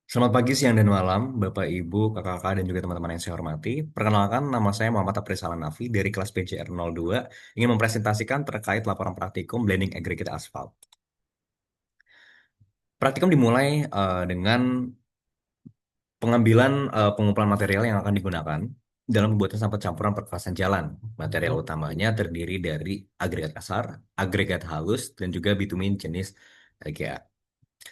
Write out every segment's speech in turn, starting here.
Selamat pagi, siang, dan malam, Bapak, Ibu, Kakak-kakak, dan juga teman-teman yang saya hormati. Perkenalkan, nama saya Muhammad Apri Salanafi dari kelas PJR 02, ingin mempresentasikan terkait laporan praktikum blending aggregate asfalt. Praktikum dimulai dengan pengambilan pengumpulan material yang akan digunakan dalam pembuatan sampel campuran perkasan jalan. Material utamanya terdiri dari agregat kasar, agregat halus, dan juga bitumen jenis EGA.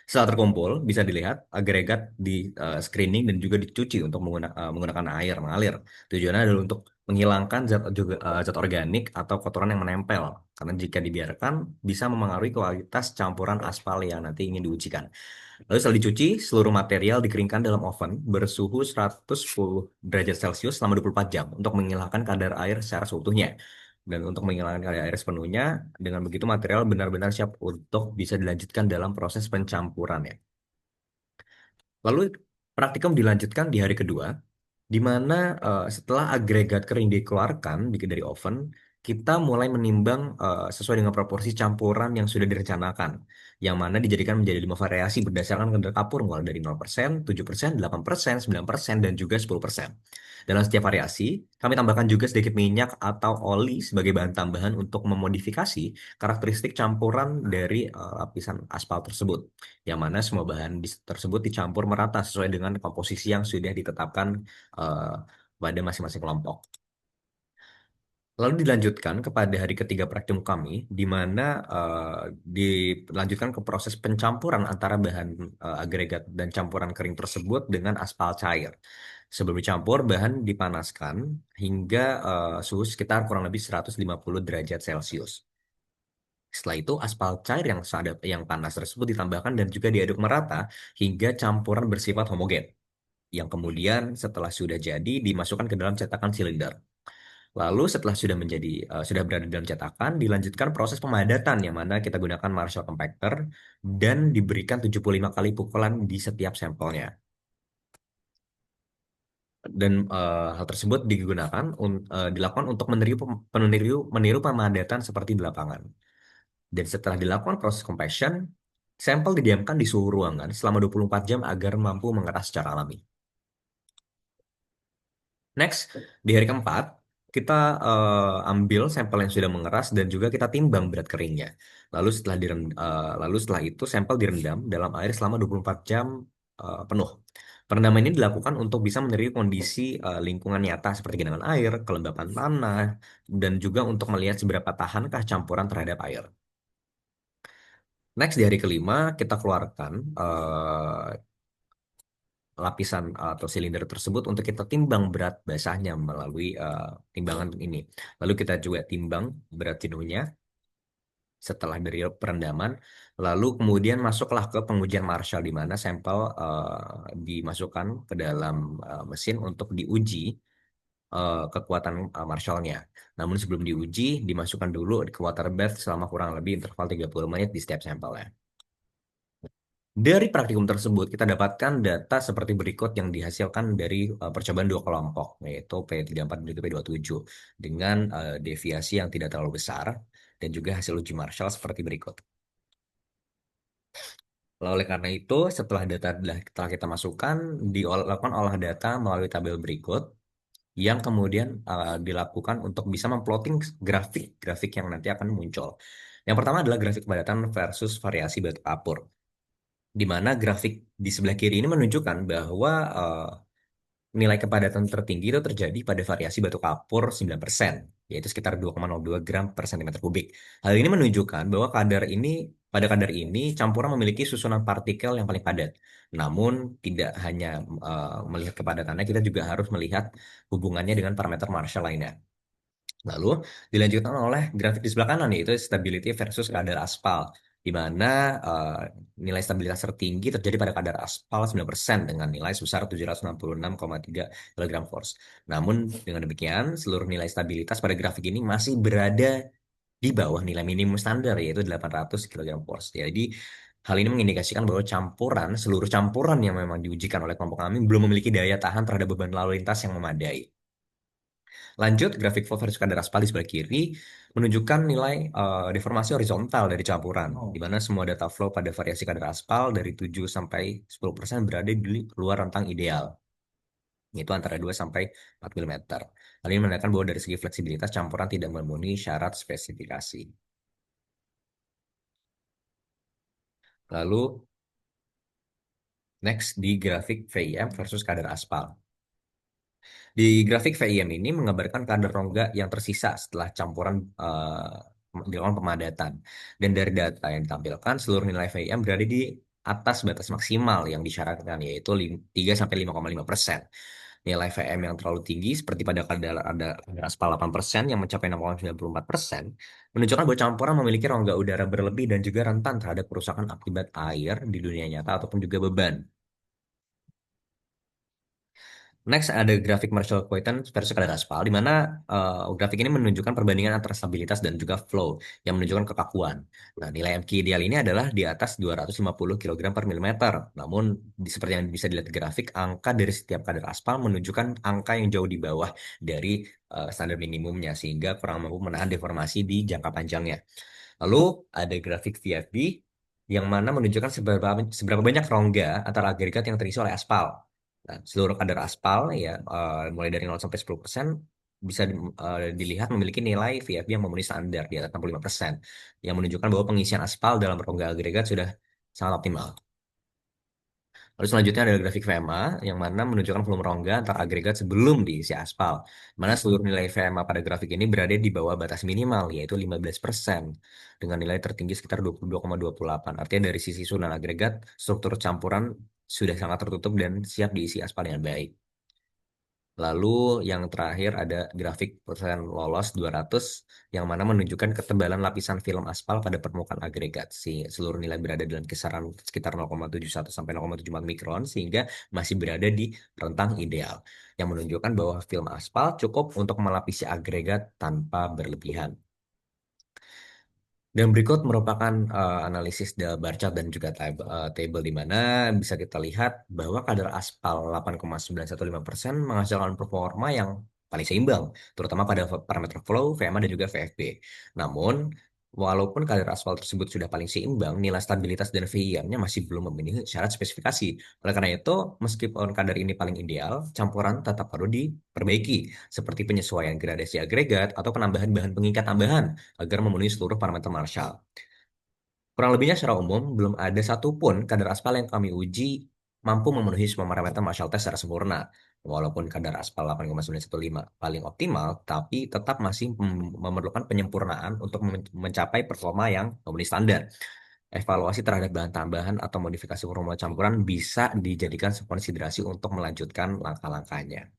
Setelah terkumpul, bisa dilihat agregat di screening dan juga dicuci untuk menggunakan air mengalir. Tujuannya adalah untuk menghilangkan zat organik atau kotoran yang menempel. Karena jika dibiarkan, bisa memengaruhi kualitas campuran aspal yang nanti ingin diujikan. Lalu setelah dicuci, seluruh material dikeringkan dalam oven bersuhu 110 derajat Celcius selama 24 jam untuk menghilangkan kadar air secara seutuhnya. Dan untuk menghilangkan kadar air sepenuhnya, dengan begitu material benar-benar siap untuk bisa dilanjutkan dalam proses pencampuran ya. Lalu praktikum dilanjutkan di hari kedua, di mana setelah agregat kering dikeluarkan dari oven, kita mulai menimbang sesuai dengan proporsi campuran yang sudah direncanakan, yang mana dijadikan menjadi 5 variasi berdasarkan kadar kapur mulai dari 0%, 7%, 8%, 9%, dan juga 10%. Dalam setiap variasi, kami tambahkan juga sedikit minyak atau oli sebagai bahan tambahan untuk memodifikasi karakteristik campuran dari lapisan aspal tersebut, yang mana semua bahan tersebut dicampur merata sesuai dengan komposisi yang sudah ditetapkan eh, pada masing-masing kelompok. Lalu dilanjutkan kepada hari ketiga praktikum kami, di mana dilanjutkan ke proses pencampuran antara bahan agregat dan campuran kering tersebut dengan aspal cair. Sebelum dicampur, bahan dipanaskan hingga suhu sekitar kurang lebih 150 derajat Celcius. Setelah itu, aspal cair yang panas tersebut ditambahkan dan juga diaduk merata hingga campuran bersifat homogen, yang kemudian setelah sudah jadi dimasukkan ke dalam cetakan silinder. Lalu setelah sudah berada dalam cetakan, dilanjutkan proses pemadatan yang mana kita gunakan Marshall Compactor dan diberikan 75 kali pukulan di setiap sampelnya. Dan hal tersebut dilakukan untuk meniru pemadatan seperti di lapangan. Dan setelah dilakukan proses compaction, sampel didiamkan di suhu ruangan selama 24 jam agar mampu mengeras secara alami. Next, di hari keempat, kita ambil sampel yang sudah mengeras dan juga kita timbang berat keringnya. Lalu setelah itu sampel direndam dalam air selama 24 jam penuh. Perendaman ini dilakukan untuk bisa meniru kondisi lingkungan nyata seperti genangan air, kelembapan tanah, dan juga untuk melihat seberapa tahankah campuran terhadap air. Next, di hari kelima, kita keluarkan lapisan atau silinder tersebut untuk kita timbang berat basahnya melalui timbangan ini. Lalu kita juga timbang berat jenuhnya setelah dari perendaman. Lalu kemudian masuklah ke pengujian Marshall di mana sampel dimasukkan ke dalam mesin untuk diuji kekuatan Marshallnya. Namun sebelum diuji, dimasukkan dulu ke water bath selama kurang lebih interval 30 menit di setiap sampelnya. Dari praktikum tersebut, kita dapatkan data seperti berikut yang dihasilkan dari percobaan dua kelompok, yaitu P34 dan juga P27, dengan deviasi yang tidak terlalu besar, dan juga hasil uji Marshall seperti berikut. Lalu oleh karena itu, setelah kita masukkan, dilakukan olah data melalui tabel berikut, yang kemudian dilakukan untuk bisa memplotting grafik yang nanti akan muncul. Yang pertama adalah grafik kepadatan versus variasi batu kapur, di mana grafik di sebelah kiri ini menunjukkan bahwa nilai kepadatan tertinggi itu terjadi pada variasi batu kapur 9%, yaitu sekitar 2,02 gram per sentimeter kubik. Hal ini menunjukkan bahwa pada kadar ini campuran memiliki susunan partikel yang paling padat. Namun tidak hanya melihat kepadatannya, kita juga harus melihat hubungannya dengan parameter Marshall lainnya. Lalu dilanjutkan oleh grafik di sebelah kanan, yaitu stability versus kadar aspal, di mana eh, nilai stabilitas tertinggi terjadi pada kadar aspal 9% dengan nilai sebesar 766,3 kg force. Namun dengan demikian, seluruh nilai stabilitas pada grafik ini masih berada di bawah nilai minimum standar, yaitu 800 kg force. Jadi hal ini mengindikasikan bahwa seluruh campuran yang memang diujikan oleh kelompok kami belum memiliki daya tahan terhadap beban lalu lintas yang memadai. Lanjut, grafik flow versus kadar aspal di sebelah kiri menunjukkan nilai deformasi horizontal dari campuran, di mana semua data flow pada variasi kadar aspal dari 7 sampai 10% berada di luar rentang ideal, yaitu antara 2 sampai 4 mm. Hal ini menandakan bahwa dari segi fleksibilitas campuran tidak memenuhi syarat spesifikasi. Lalu next di grafik VIM versus kadar aspal. Di grafik VIM ini menggambarkan kadar rongga yang tersisa setelah campuran dilakukan pemadatan. Dan dari data yang ditampilkan, seluruh nilai VIM berada di atas batas maksimal yang disyaratkan, yaitu 3-5,5%. Nilai VM yang terlalu tinggi, seperti pada kadar aspal 8% yang mencapai 6,94%, menunjukkan bahwa campuran memiliki rongga udara berlebih dan juga rentan terhadap kerusakan akibat air di dunia nyata ataupun juga beban. Next ada grafik Marshall Poitras versus kadar aspal, di mana grafik ini menunjukkan perbandingan antara stabilitas dan juga flow yang menunjukkan kekakuan. Nah, nilai MQ ideal ini adalah di atas 250 kg per milimeter. Namun, seperti yang bisa dilihat di grafik, angka dari setiap kadar aspal menunjukkan angka yang jauh di bawah dari standar minimumnya, sehingga kurang mampu menahan deformasi di jangka panjangnya. Lalu ada grafik VFB yang mana menunjukkan seberapa banyak rongga antara agregat yang terisi oleh aspal. Nah, seluruh kadar aspal ya mulai dari 0 sampai 10% bisa dilihat memiliki nilai VFB yang memenuhi standar di atas 65%, yang menunjukkan bahwa pengisian aspal dalam rongga agregat sudah sangat optimal. Lalu selanjutnya ada grafik VMA yang mana menunjukkan volume rongga antar agregat sebelum diisi aspal. Mana seluruh nilai VMA pada grafik ini berada di bawah batas minimal, yaitu 15%, dengan nilai tertinggi sekitar 22,28. Artinya dari sisi susunan agregat, struktur campuran sudah sangat tertutup dan siap diisi aspal dengan baik. Lalu yang terakhir ada grafik persen lolos 200 yang mana menunjukkan ketebalan lapisan film aspal pada permukaan agregat. Seluruh nilai berada dalam kisaran sekitar 0,71 sampai 0,74 mikron sehingga masih berada di rentang ideal yang menunjukkan bahwa film aspal cukup untuk melapisi agregat tanpa berlebihan. Dan berikut merupakan analisis bar chart dan juga table di mana bisa kita lihat bahwa kadar aspal 8,915% menghasilkan performa yang paling seimbang, terutama pada parameter flow, VMA, dan juga VFB. Namun, walaupun kadar aspal tersebut sudah paling seimbang, nilai stabilitas dan VIM-nya masih belum memenuhi syarat spesifikasi. Oleh karena itu, meskipun kadar ini paling ideal, campuran tetap perlu diperbaiki, seperti penyesuaian gradasi agregat atau penambahan bahan pengikat tambahan agar memenuhi seluruh parameter Marshall. Kurang lebihnya secara umum, belum ada satupun kadar aspal yang kami uji mampu memenuhi semua parameter Marshall test secara sempurna. Walaupun kadar aspal 8,915 paling optimal, tapi tetap masih memerlukan penyempurnaan untuk mencapai performa yang memenuhi standar. Evaluasi terhadap bahan tambahan atau modifikasi formula campuran bisa dijadikan konsiderasi untuk melanjutkan langkah-langkahnya.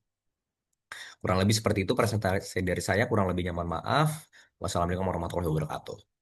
Kurang lebih seperti itu presentasi dari saya, kurang lebihnya mohon maaf. Wassalamualaikum warahmatullahi wabarakatuh.